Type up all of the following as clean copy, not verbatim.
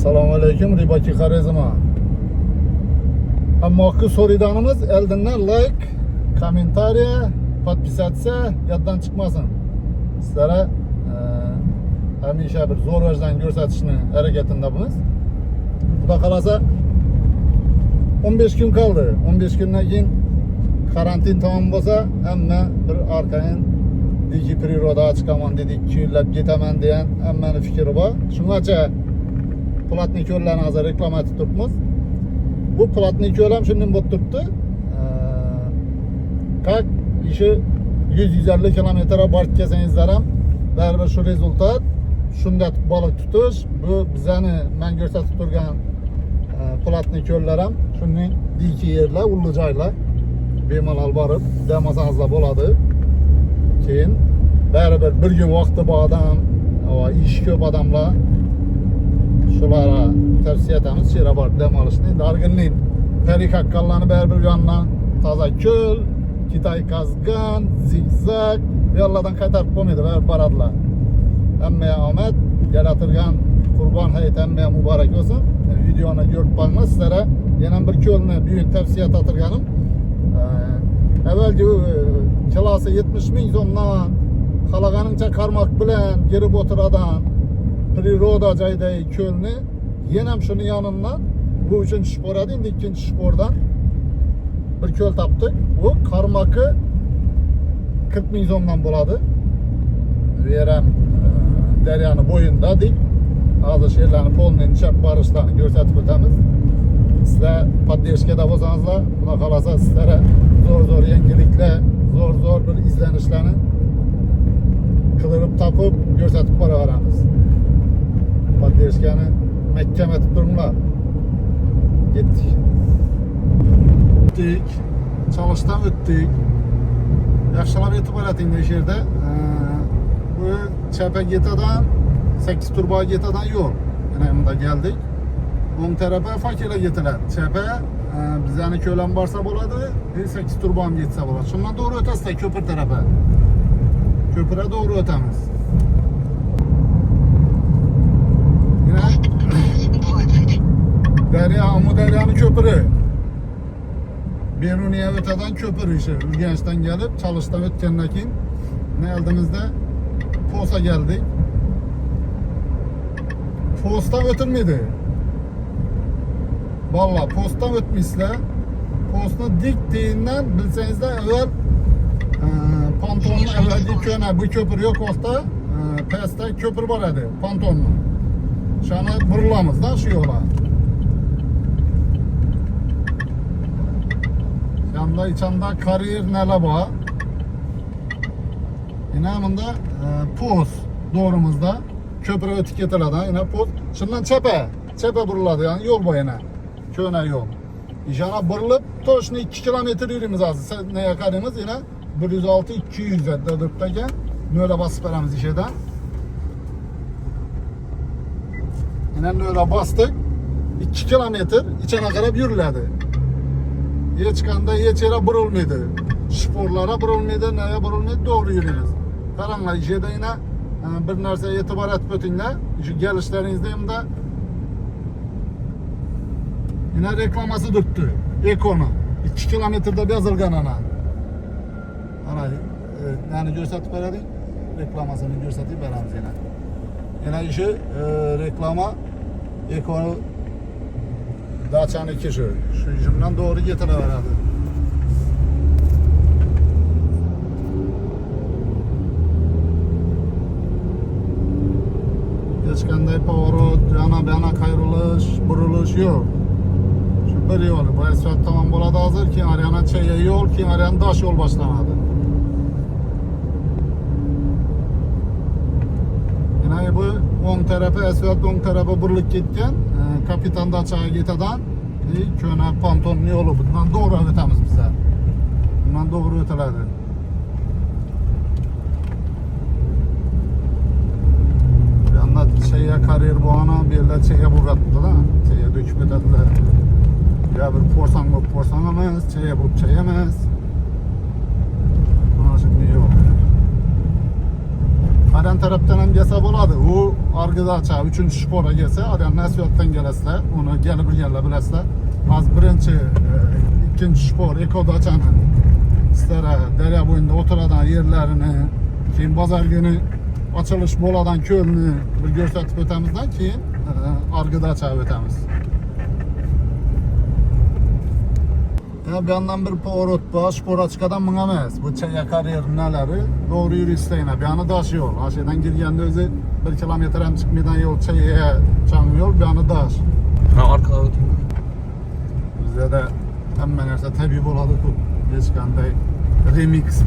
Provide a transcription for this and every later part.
Assalomu alaykum Ribaki Qarizima. Hammaga so'raydiganimiz eldindan like, kommentariya, podpisatsiya yoddan chiqmasin. Sizlarga hamisha bir zo'r vajdan ko'rsatishni harakatindamiz. Xudo qalasa 15 kun qoldi. 15 kundan keyin karantin tamam bo'lsa, hamma bir orqadan diki prirodaga chiqaman dedik, kuyunlab ketaman degan hammani fikri bor. Shungacha platnik yo'llarni hozir reklama etib turibmiz. Bu platnik yo'l ham shundan bo'lib turibdi. Как ishi 100-150 kilometrga borib kelsangizlar ham baribir shu rezultat. Shunda baliq tutish, bu bizani men ko'rsatib turgan platnik yo'llar ham shunday diki yerlar, ulli joylar bemalol borib demasanizlar bo'ladi. Keyin baribir bir kun vaqti bor odam va ish ko'p odamlar shularga tavsiya etamiz, shera borib dam olishni. Darginlik tarik haqqonlarni baribir yondan toza ko'l, Kitay qazgan, zigzag yo'llardan qaytarib qo'ymaydi, baribir boradilar. Hammaga omad, yaratilgan Qurbon hayiti hammaga muborak bo'lsin. Videoni ko'rib boqmas, sizlarga yana bir ko'lni bugun tavsiya etilganim. Avvalgi kilosi 70 ming so'mdan qalaganincha qarmoq bilan girib o'tiradigan priroda joydagi ko'lni yana shuni yonimdan bu 3-shpor edi, endi 2-shpordan bir ko'l topdik. Bu qarmoqi 40 ming so'mdan bo'ladi. Bu yer ham daryoni bo'yinda dik. Hozir sherlarni polni chap borishlarini ko'rsatib o'tamiz. Sizlar poddershkada bo'lsangizlar, xudo xolasa sizlarga zo'r yangiliklar, zo'r bir izlanishlarni qilib topib ko'rsatib boraveramiz. Poddershkani mahkam etib turinglar. Yetdik. Çalışdan o'tdik. Yaxshilab e'tibor eting bu yerda. Bu chapa getadan 8 turba getadan yo'l. Yana bunda geldik. O'ng tarafa fakirlar getilar. Chapa bizani ko'lam borsa bo'ladi, 8 turba ham yetsa bo'ladi. Shundan to'g'ri o'tasizlar ko'pir tarafa. Ko'pirga to'g'ri o'tamiz. Daryo, Amudaryoni ko'piri. Beruniya o'tadan ko'pir ishi. Urganchdan kelib, Chalishdan o'tgandan keyin oldimizda Posa geldik. Postdan o'tilmaydi. Vallahi postdan o'tmaysizlar. Postni dik deyindan bilsangizlar, avval pontonni avvalgi ko'na bu ko'pir yo'q vaqtda pastda ko'pir bor edi, pontonni. Shuni burilamizda shu yo'lga. Yanda içinde kariyer neler var. Yine bunda post doğrumuzda köprü etiketiyle yine post. Şundan çepe buruladı yani yol bu yine. Köne yol. İşana burulup toşunu 2 kilometre yürümüz az. Ne yakarımız yine 106-200 dedirtteki. Böyle basıp veremiz işeden. Yine böyle bastık. 2 kilometre içine kadar yürüldü. Hiç kanda hiç yere burulmaydı. Sporlara burulmaydı, neye burulmaydı doğru yürüyoruz. Karanlar işede yine bir narsa itibar etip ötünle, şu gelişlerinizde de yine reklaması tuttu. Ekonu. 2 kilometrede bir yazılgan ana. Yani gösterip verelim. Reklamasını gösterip veremiz yine. Yine işi reklama Ekonu Daçan'ı kişi. Şu yüzümden doğru getiriveradi. Hech qanday pavorot, yana qayrilish, burilish yo'q. Shu bir yo'l. Bu asfalt tamam bo'ladi hozir, keyin yana chaya yo'l, keyin yana dosh yo'l boshlanadi. Yana bu o'ng tarafi asfalt o'ng tarafi burilib ketgan. Kapitan Daçaga ketadan köna ponton yo'li bundan doğru o'tamiz bizlar. Bundan doğru o'tiladi. Bu yoqda chaya kariyer bo'lgani, bu yerda chaya bo'libdi-da. Chaya dökib o'tadilar. Ya bir porsang bo'lib porsang emas, chaya bo'lib chaya emas. Mana shunday yo'l. Aran taraftan hem gelse boladı. O argıda açar. 3. şpora gelse, aran Nəsiyyətdən gələsilər. Onu gelip biləsilər. Az birinci, 2. şpor, ekoda açanı. İstərə dərya boyunda oturadan yerlerini, keyin bazar günü açılış boladan kölünü bir göstərib ötəmizdən keyin argıda açar ötəmiz. Bir yandan bir pоворot var, şporaçkadan mınaməz. Bu çayakar yerləri doğru yürüyüşdə yine. Bir yanı daş yol. Aşağıdan girgəndə özü 1 kilometr hem çıkmadan yol çayaya çan yol, bir yanı daş. Arka Bizde de hemen nersə təbii boladı bu. Heç qanday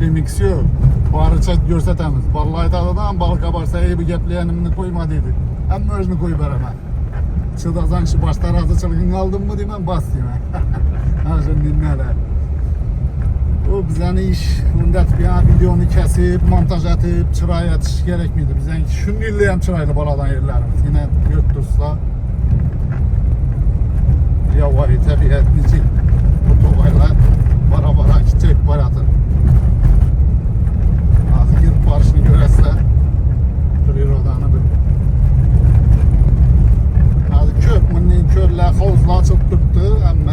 remix yok. Barı çat görsətəmiz. Vallahi tadadan balık abarsa iyi bir gəpləyənimini koyma dedi. Hem özünü koy bərəmə. Çıldazan şu başlar azı çılgın aldın mı deyim, bas deyim. Şimdi dinlerler. O bizden iş, bundat bir videonu kesip, montaj atıp, çıraya atış gerek miydi? Bizden şunu illəyəm çıraylı baladan yerlerimiz. Yine götürsüla. Yavayı təbiət necə bu toğaylar bara gidecek baratır. Azı girip barışını görəsə, prirodanı bir. Azı köpmünün körlər, havuzlar açıb tuttu, ama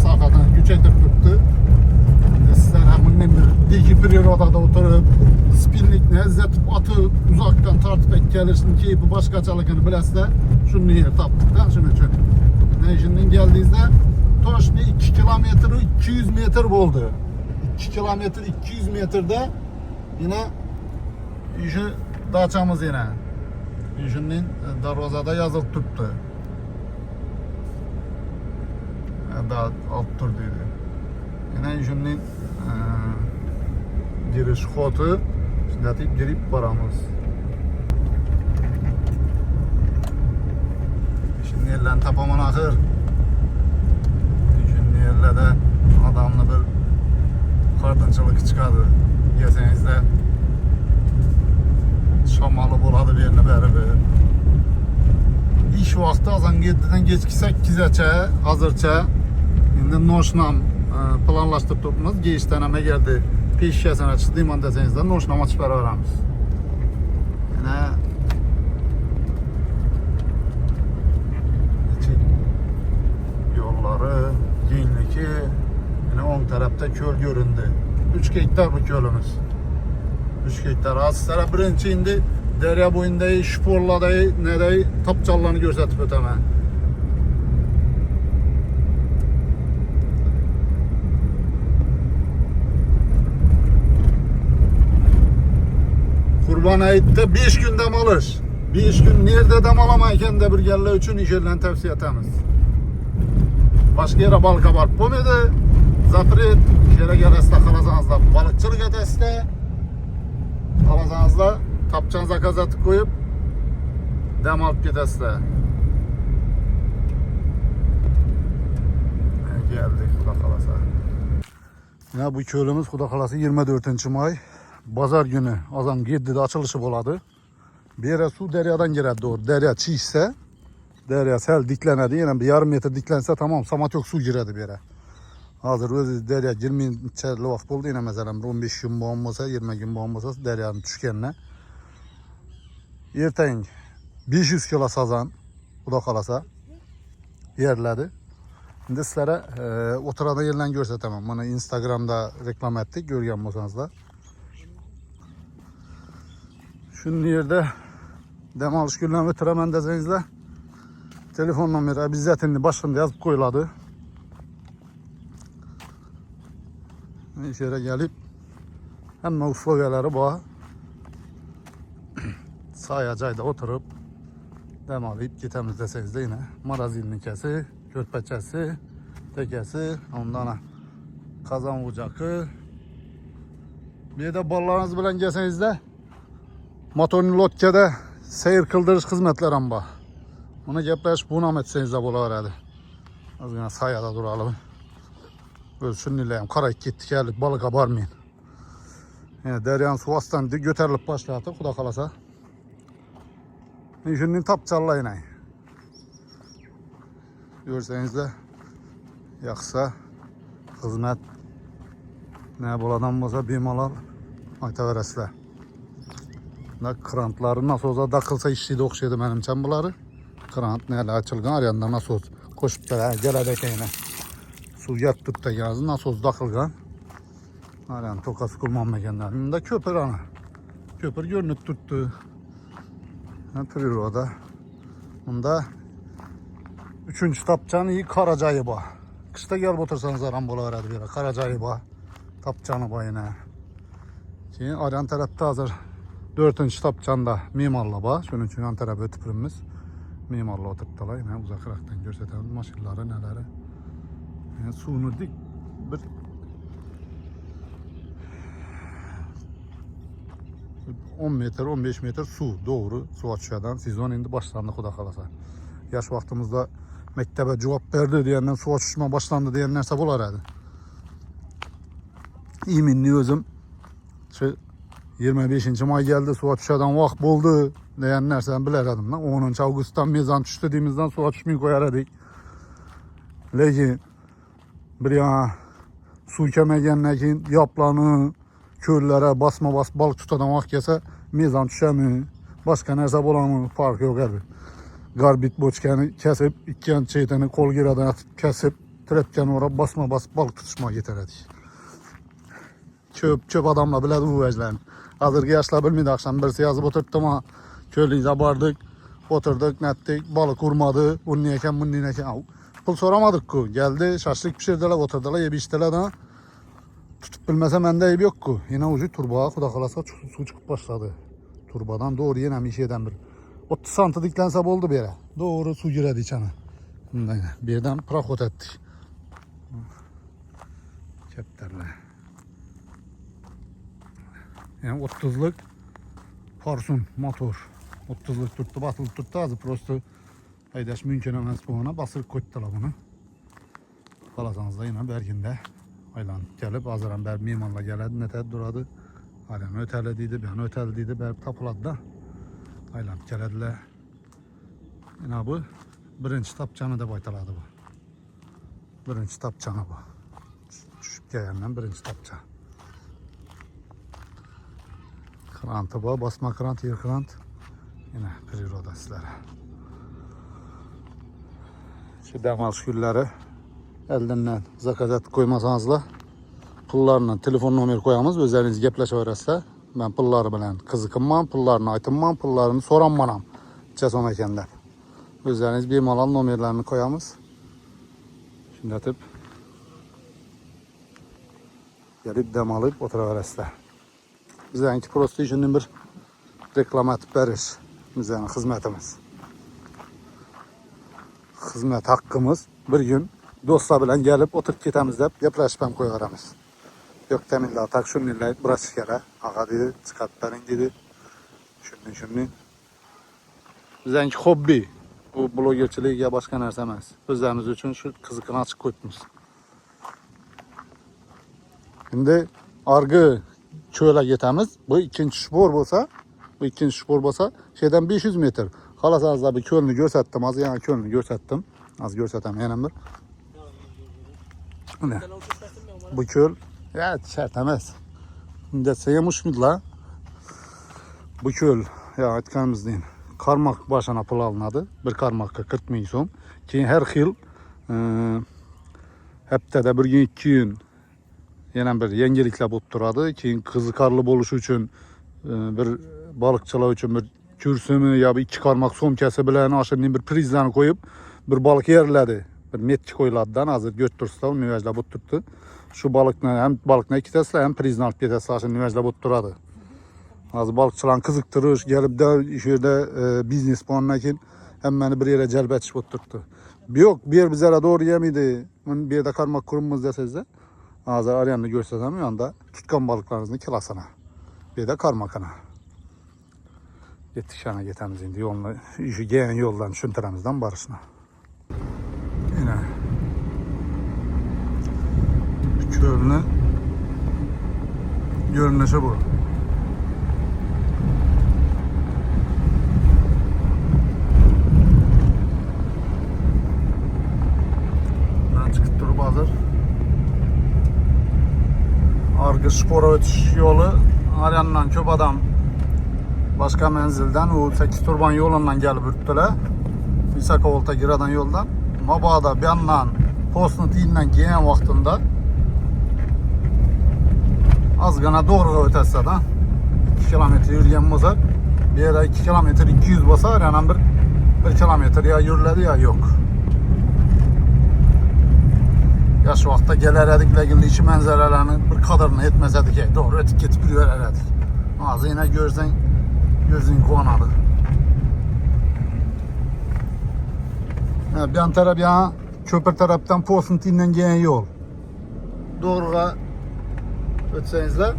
sağadan güç edip tuttu. Sizler hemen bir diki prirodada oturup, spinlikle ezzetip atıp, uzaktan tartıp gelirsin ki bu başka çalıkını biləsilər, şunu yer tapdıktan şunu için. Ne şimdi geldiğinizde Toşni 2 kilometre 200 metre oldu. 2 kilometre 200 metrede yine işi daçamız yine. İşinin darvazada yazıp tuttu. Da alt tur dedi. Yine işinin giriş kodu şimdi girip paramız. Şimdi yerlerini tapaman ahır. Şimdi yerlerde adamla bir kardınçılık çıkardı. Yeseniz de şamalı boladı bir yerine beraber. İş vakti azan 7'den geçki 8'e hazırça. Şimdi noşnam planlaştırıp tuttunuz. Geçten geldi. Peş yesene çıktığım an deseniz de noşnam açıp beraberimiz. Yine yolları, yeniliki, yine 10 tarafta köl göründü. 3 hektar bu kölümüz. 3 hektar. Aslara birinci indi derya boyundayı, şporladayı, nedayı tapçallarını gösterip öteme. Kurban ayıtta 5 gün dem alır. 5 gün nerede dem alamayken de bir gelle üçün işlerden tavsiye etemiz. Başka yere balık abarp bu muydu? Zapret, yere gelesle kalazanızda balıkçılık edesle kalazanızda tapçanıza kazatı koyup dem alıp gidesle. Geldik Xuda Qalası. Ya bu kölümüz Xuda Qalası 24. may. Bazar günü azam 7'de açılışı boladı. Bir yere su deryadan girerdi doğru. Derya çiğse, derya sel diklenedi. Yine bir yarım metre diklense tamam, samat yok su girerdi bir yere. Hazır özü derya 20 çerli vakit oldu yine mesela 15 gün boğulmasa 20 gün boğulmasa deryanın düşkenine. Erteyin 500 kilo sazan Xuda Qalası yerledi. Şimdi sizlere oturada yerlerini gösteremem. Bunu Instagram'da reklam ettik, görgen olsanız da. Şunun yerde dem alış günlerini bitiremen desenizde telefon numarayı bizzetini başında yazıp koyuladı. İşe gelip hemen usloveleri bu sayacayda oturup dem alıp gitemiz desenizde yine marazilinin kesi, körpeçesi, tekesi, ondan kazan ucakı. Bir de ballarınız bilen gelsenizde motorlu lotkede seyir kıldırış hizmetler amba. Ona geplaş buna etseniz de bulaveradi. Az yine sayada duralım. Böyle şunileyim karayıp gittik geldik balık abarmayın. Yani deryanın su aslan götürülüp başladı Xuda Qalası. Şimdi tapçalla yine. Görseniz de yaksa hizmet ne buladan olsa bir malal ayta veresler. Krantları nasoza takılsa işliydi okşaydı benimçen bunları. Krant neyle açılgan arayanda nasoz koşup da geledek yine. Su yattı da yazdı nasoz takılgan. Arayan tokası kurmam mekanlar. Bunda köpür ana. Köpür görünüp tuttu. Priroda. Bunda 3. tapcan iyi Karacayıba. Kışta gelip otursanız aram bola aradı bir Karacayıba. Tapcanı bayına. Ki arayan tarafta hazır 4. tapcanda mimarlaba. Şunun için yan tarafı ötüpürümüz. Mimarla oturttular. Yine uzakraktan göstereyim maşinları neleri. Yani suyunu dik bir 10 metre 15 metre su doğru su açıdan sezon indi başlandı kuda kalasa. Yaş vaktimizde mektebe cevap verdi diyenden su açışma başlandı diyenlerse bular hadi. İminli özüm şu 25. may geldi su açışadan vakt buldu diyenlerse bilerdim lan. 10. Ağustos'tan mezan düştü dediğimizden su açışmayı koyardık. Lakin bir yana su kemegenlekin yaplanı köllere basma balık tutadan vakt gelse mezan düşemi başka nerse bulamı farkı yok elbet. Garbit boçkanı kesip iki şeytani kol giradan atıp kesip trepken oraya basma balık tutuşma getirdik. Çöp adamla biledi bu veclerini. Hazır yaşla bilmedi akşam birisi yazıp oturttu ama köylüyüze bardık, oturduk, nettik, balık vurmadı, bunun niyeken, bunun niyeken. Pul soramadık ki, geldi, şaşlık pişirdiler, oturdular, yedi içtiler da. Tutup bilmese bende ev yok ki. Yine ucu turbağa kuda kalasa su çıkıp başladı. Turbadan doğru yine bir şeyden bir. 30 santı diklense oldu bir yere. Doğru su giredi içine. Birden prakot ettik. Kepterle. Yani 30'luk Parsun motor. 30'luk tuttu, basılı tuttu azı prosto. Haydaş mümkün olmaz bu ona basılı koydular bunu. Kalasanız da yine Bergin'de. Aylan gelip azıran ber mimarla geldi, nete duradı. Aylan ötelediydi, ben ötelediydi, ber tapıladı da. Aylan gelediler. Yine bu 1. tapcanı da baytaladı bu. 1. tapcanı bu. Düşüp gelenden 1. tapcan. Krantı bu, basma krant, yer krant. Yine priroda sizlere. Şu demal gülleri elden zakazat koymasanızla pullarla telefon numara koyamız. Özleriniz gepleşiversizler. Ben pulları bilen kızıkınmam, pullarını aytınmam, pullarını soranmanam. Çeson ekenden. Özleriniz bir malan numarlarını koyamız. Şimdi atıp gelip dem alıp oturuversizler. Bizdenki prostitution'un bir reklam atıp veriş. Bizden hizmetimiz. Hizmet hakkımız bir gün dostlar bilen gelip oturup ketemiz dep yapılaşıp koyarız. Yok temille tak şununla burası kere. Ağa dedi, çıkartların dedi. Şunun. Bizdenki hobi. Bu blogerçilik ya başka nerse emas. Özlerimiz için şu kızıkını açık koyduğumuz. Şimdi argı çöle getemiz. Bu 2. spor bolsa, bu 2. spor bolsa şeyden 500 metre. Halas az da bir kölünü görsettim. Az yani kölünü görsettim. Az görsetem yenemdir. Ne? Bu köl ya şart emas. Şimdi seyemuş muydular? Bu köl ya aytkanımız deyin. Karmak başına pul alınadı. Bir karmakka 40 bin so'm. Keyin her yıl haftada bir gün 2 gün yana bir yangiliklar bo'lib turadi. Keyin qiziqarli bo'lishi uchun bir balıkçılar uchun bir kursimi ya bir 2 karmak so'mkasi bilan ashunday bir prizlarni qo'yib bir balık yeriladi. Bir metki qo'yiladidan hozir göt tursa nivajlab bo'lib turibdi. Shu balıkni ham balıkni ikkitasizlar ham prizni olib ketasizlar, ashunday nivajlab bo'lib turadi. Hozir balıkçılarni qiziqtirish, kelibda shu yerda biznes bo'lgandan keyin hammani bir yere jalb etish bo'lib turibdi. Yo'q, bu yer bizlarga to'g'ri kelmaydi. Buni bu yerda karmak qurimiz desangizlar, hozir arayanni ko'rsatsam, yonda tutgan balıklarınızın kilasına. Bir de karmakana. Gittik şana getemiz indi yolunu, işi gelen yoldan şuntaramızdan barışına. Yine kölünü görünüşü bu. Ben çıkıp durup hazır. Argı spora ötüş yolu. Arayandan köp adam başka menzilden o 8 turban yolundan gelip ürttüler. Visakovolta giradan yoldan. Mabada bir yandan postun tiyininden giyen vaktinde az gana doğru ötesi de 2 kilometre yürüyen olsa bir yere 2 kilometre 200 basar yani bir kilometre ya yürüleri ya yok. Ya şu vakta gelerdik lakin içi manzaralarını bir kadarını etmeseydik ki doğru ötüp getip yürüyerdik. Ağzı yine görsen gözün konadı. Bir yan taraf ya köpür taraftan Posunti'nden gelen yol. Doğruğa ötsenizler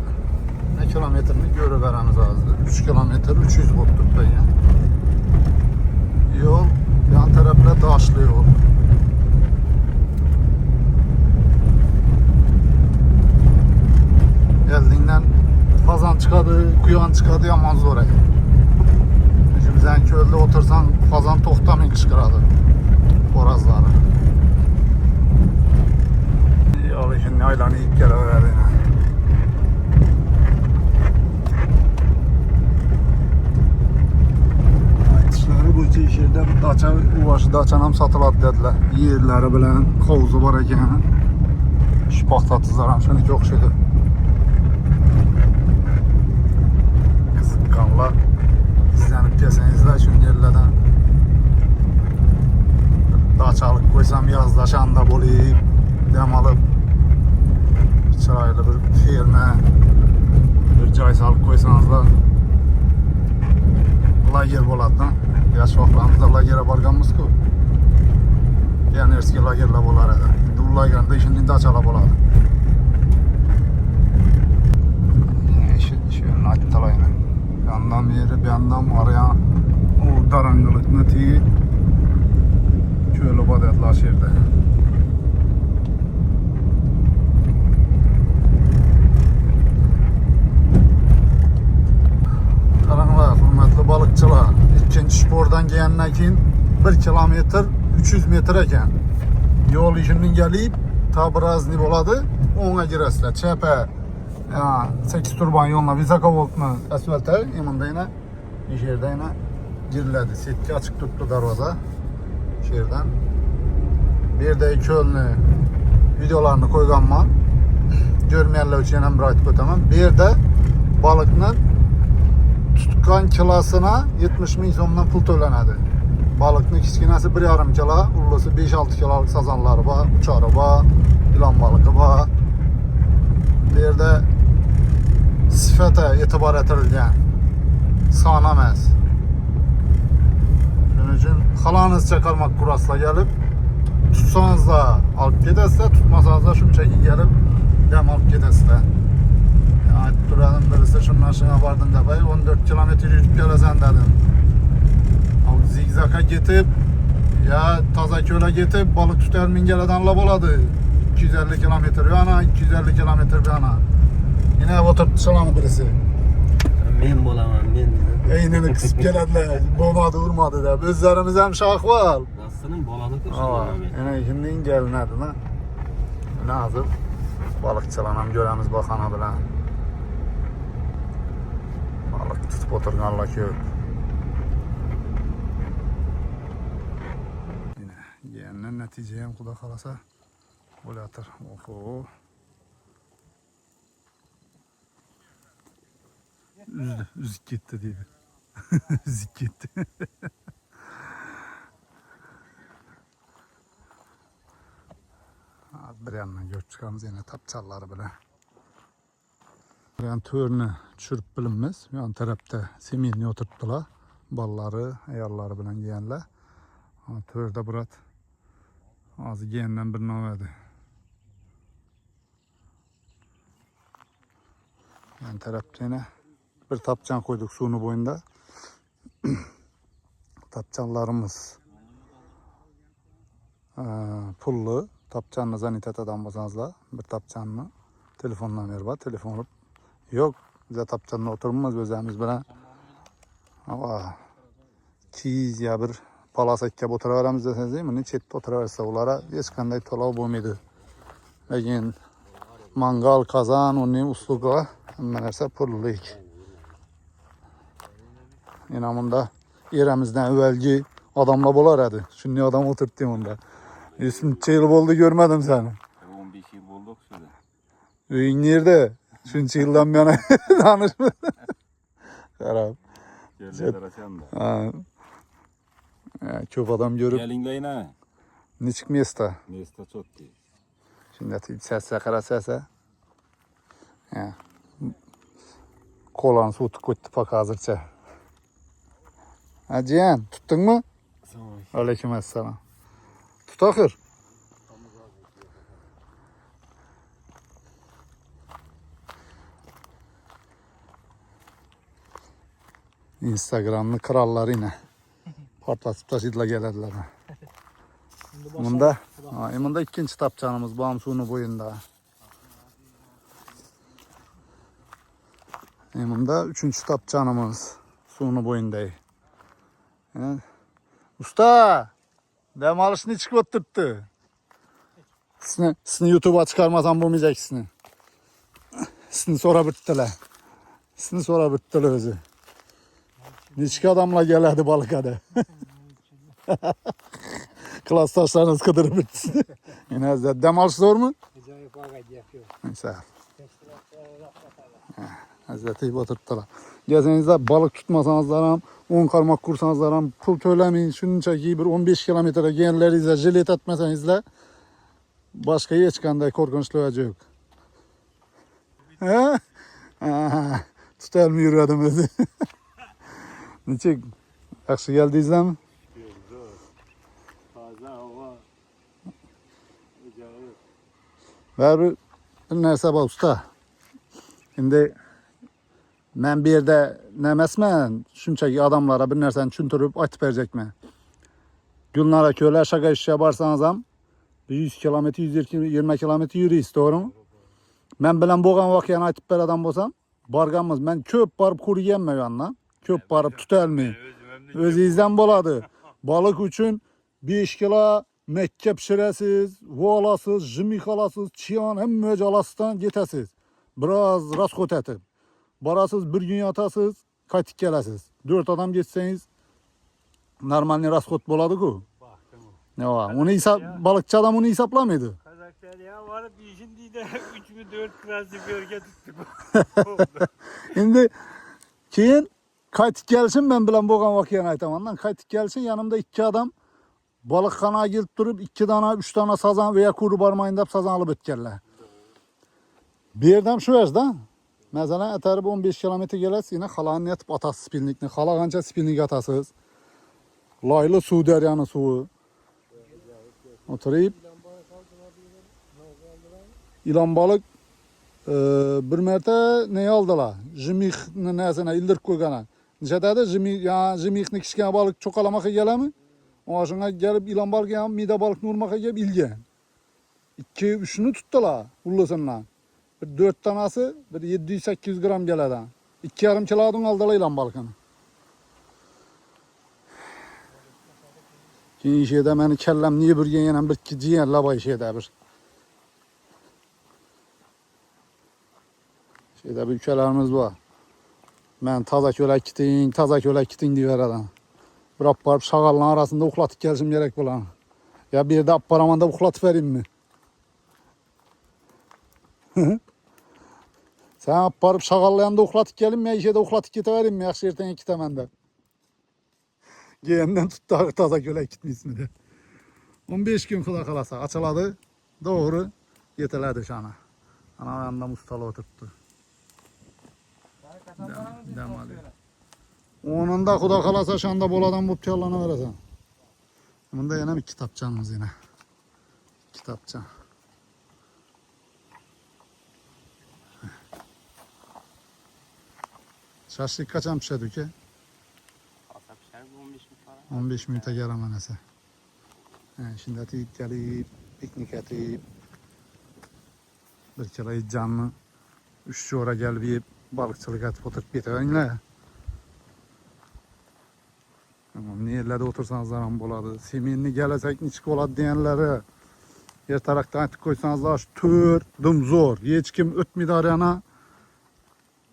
ne kilometrini görüvereniz azdı. 3 kilometre 300 bottuk da ya. Yol yan tarafla taşlı yol. Geldiğinden fazan çıkadı, kuyan çıkadı yaman zor. Şimdi sen köyde otursan fazan tohtamayın kışkıradı. Borazları. Yol şimdi aylanı ilk kere verdi. Aytışları bu işlerde daça, uvaşı daçanam satıladı dediler. Yerleri bilen kovuzu var eken. Şu paxtatsızlar şimdi çok şeydi. Kızıkkanla izlenip gelsenizler şu yerlerden daçalık koysam yazdaşan da bulayıp dem alıp çıraylı bir firme bir cay salıp koysanız da lager bo'ladida. Yaş vaqtlarimizda lagerga borganmiz-ku. Yani eski lagerlar bo'lar edi. Endi u lagerda ishini dachalar bo'ladi. Şunu aytalayın. Yandan beri, bir yandan araya o darangılıkını tiyip şöyle badetler şerde. Karanglar, hürmetli balıkçılar. İkinci spordan gelenden keyin 1 kilometre 300 metre eken. Yol işinin gelip ta biraz ne boladı? Ona giresler. Çepe ya 8 turban yoluna Visakovolt'unu asfalta yanında yine şehirde yine giriledi. Setki açık tuttu darvaza şehirden. Bir de Köln'ü videolarını koyganman. Görmeyenler için hem bir aytıp ötemem. Bir de balıkның tutkan kilosuna 70 ming so'mdan pul to'lanadi. Balıkның kichkinasi 1,5 kilo, ullusi 5-6 kiloluk sazanlari bor, uchari bor, ilon balığı bor. Bu yerda sifata e'tibor etilgan. Son emas. Shuning uchun xohlaganingizcha qarmoq kuraslar gelip tutsanız da alıp ketasizlar, tutmasanız da shunchaki gelip dam olib ketasizlar. Aytib turadim birisi shundan shunga bordim deb 14 kilometre yurib kelasan dedim. Zigzagga ketib ya toza ko'lga ketib balık tutar mingaladanlar bo'ladi. 250 kilometre bu yana, 250 kilometre bu yana. Yine oturib tushiladi birisi. Men bo'laman, men dedim. Eynini kısıp geladilar. Bo'lmadi, urmadi deb. O'zlarimiz ham shu ahvol. Rastının bolani ko'rsataman men. Yana kimning gelinadi da. Nazır balıkçılar ham göremiz bakana bilan. Balık tutup oturganlar ko'p. Yine yeğenden netice ham xudo xolasa bo'layotir. Oho. Üzük gitti deydi. Üzük gitti. Bir yandan görüp çıkamız yine tapçalları bile. Bir yan törünü çürüp bilinmez. Bir yan tarafta seminini oturttular. Balları, ayarları bilen giyenler. Törde burat ağzı giyenden birini verdi. Yan tarafta yine bir tapçan koyduk suyunu boyunda. Tapçanlarımız pullu. Tapçanını zanitetadan basanızlar. Bir tapçanını telefonla ver telefon alıp yok bize tapçanına oturmaz özemiz bilen ama 200 ya bir palas ekkab oturaveramiz deseniz değil mi? Ne chetda oturaversa ulara hech qanday to'lov bo'lmaydi. Lekin mangal, qozon, uning uslugi hamma narsa pullik. İnamında yerimizden evvelki adamla bolar hadi. Şimdi adam oturttum onda. İsmi yıl oldu görmedim seni. 15 yıl bulduk şöyle. Öyün nerede? Şunca yıldan beri tanışmıyoruz. Karab. Yerler açan da. Ha. Çok adam görüp Gelin ha. niçik mesta. Mesta çok değil. Şimdi sese kara sese. Ya. Kolan su tuttu pak hazırca. Ha Cihan tuttun mu? Tamam. Aleykümselam. Tut akır. Instagram'lı krallar yine. Patlatıp taşıdılar gelirler. Bunda ikinci tapçanımız Bamsu'nun boyunda. Bunda üçüncü tapçanımız suyunu boyundayı. Usta! Dem alışını çıkıp oturttu. Sizini YouTube'a çıkarmasam bulmayacak sizini. Sizini sonra bittiler. Sizini sonra bittiler özü. Niçik adamla geldi balık hadi. Klas taşlarınız kıdırıp bitti. Yine dem alış zor mu? Neyse. Hazreti İyi oturttular. Gezinizde balık tutmasanız zaram, 10 karmak kursanız zaram, pul söylemeyin, şunun çekiyi bir 15 kilometre genlerinizle jilet etmesenizle başka hiç kanday korkunçlu acı yok. He? Tutalım yürüyordum özü. Niçik? Yakşı geldiniz mi? Taze hava. Ocağı. Ver bir nerse bak usta. Şimdi ben bir yerde nemesmen, şunçaki adamlara bir nerseni çüntürüp açıp verecek mi? Günlara köyle şaka iş yaparsanız ham, 100 kilometre, 120 kilometre yürüyüz, doğru mu? Ben bilen boğan vakıyanı açıp ver adam bolsam, barganmız. Ben köp barıp kuru yemme yanına. Köp barıp tutelmeyin. Özünüzden boladı. Balık için 5 kilo mekke pişiresiz, volasız, jimik alasız, çiyan hem möc alasızdan getesiz. Biraz raskot etip. Barasız bir gün yatasız, kaytık gelesiz. 4 adam geçseniz normal raskot boladı ku. Ne var? Onu balıkçı adam onu hesaplamıyordu. Kazaklar ya varıp işin de 3 mü 4 klası bölge tuttuk. Şimdi keyin kaytık gelsin ben bilen boğan vakıyan aytamandan. Kaytık gelsin yanımda 2 adam balık kanağa gelip durup 2 tane 3 tane sazan veya kuru barmayın da sazan alıp ötkerler. Bir yerden şu da. Mesela etarip 15 kilometre gelesi yine halağını yatıp atası spinlikini. Halak anca spinlik atasız. Laylı su deryanın suyu. Oturayıp ilan balık bir merte neyi aldılar? Jimik'ni nesine ildirip koygana. Nişetede jimik'ni kişken balık çok alamakı gele mi? O aşına gelip ilan balık ya mide balık nurmaka gelip ilgen. 2-3'ünü tuttular ullusundan. Bir 4 tanesi bir 700-800 gram geledi. 2,5 kilodan aldılar ilan balıkını. Ki şeyde beni kellem niye bir yenen bir gidiyen labay şeyde bir. Şeyde bir ülkelerimiz var. Ben taza köle kitin diye adam. Bırak barıp şagalın arasında uklatıp gelsim gerek bulan. Ya bir de apparamanda uklatıp vereyim mi? Sen barıp şagallayan da uklatıp gelin ya işe de uklatıp getivereyim mi? Yakşı erten iki temende. Giyenden tuttu taza köle gitmeyiz de. 15 gün kula kalasa açıladı. Doğru yeteledi şana. Ana yanında mustalı oturttu. Dem alıyor. Onun da kuda kalasa şanda boladan bu tiyallana veresen. Bunda yine bir kitapçamız yine. Kitapça. Şaşlık kaçan pişedi ki? 15 minute gelemenese. Şimdi atayıp gelip piknik atayıp bir kere canlı 3 ora gelip balıkçılık atıp oturup bitirinler. Tamam, nerelerde otursanız zaman boladı. Seminli gelecek niçik oladı diyenleri yer taraktan atıp koysanız da tür, dım zor. Hiç kim ötmedi arayana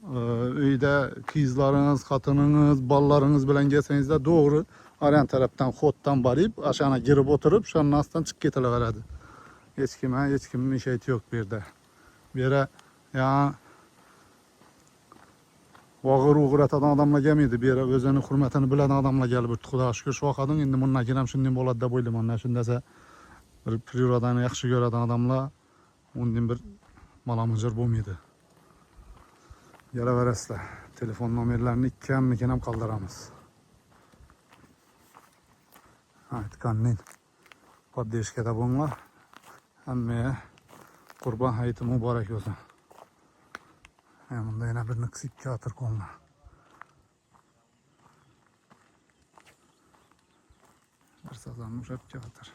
Uyda kızlarınız, xatınınız, ballarınız bilan gelsangizda doğru aran tarafdan xotdan barib, aşağına girib oturup şunun astidan chiqib ketilaveradi. Hech kimning shayti yo'q bu yerda. Bu yerga ya og'ir atadigan odamlar kelmaydi. Bu yerga o'zini hurmatini biladigan odamlar kelib o'tdi. Xudoga shukr shu vaqtdan endi bundan keyin ham shunday bo'ladi deb o'ylayman. Mana shundasa bir prirodani yaxshi ko'radigan odamlar undan bir malamujir bo'lmaydi. Kelaverasizlar. Telefon nomerlarini ikkamikini ham qoldiramiz. Aytganning poddeshkada bo'linglar. Hammaga Qurban hayiti muborak bo'lsin. Bunda yana bir niqsib ka'tir qo'llar. Bir sazan ushlab ka'tir.